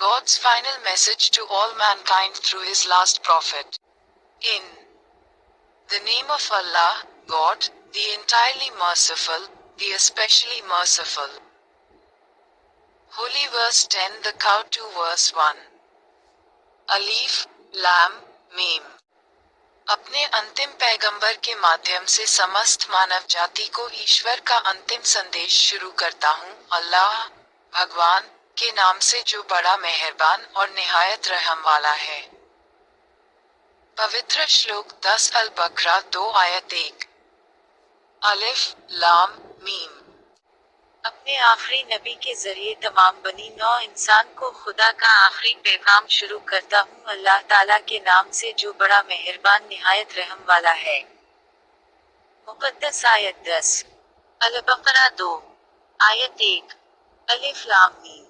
God's final message to all mankind through his last prophet. In the name of Allah, God, the entirely merciful, the especially merciful. Holy verse 10 The Cow 2 verse 1. Alif, Lam, Mim. अपने अंतिम पैगंबर के माध्यम से समस्त मानव जाति को ईश्वर का अंतिम संदेश शुरू करता हूँ, अल्लाह, भगवान, के नाम से जो बड़ा मेहरबान और निहायत रहम वाला है। पवित्र श्लोक 10 अल बकरा 2 आयत 1। अलिफ, लाम, मीम। अपने आखिरी नबी के जरिए तमाम बनी नौ इंसान को खुदा का आखिरी पैगाम शुरू करता हूँ, अल्लाह ताला के नाम से जो बड़ा मेहरबान निहायत रहम वाला है। मुक़द्दस आयत 10 अल बकरा 2 आयत 1। अलिफ लाम मीम।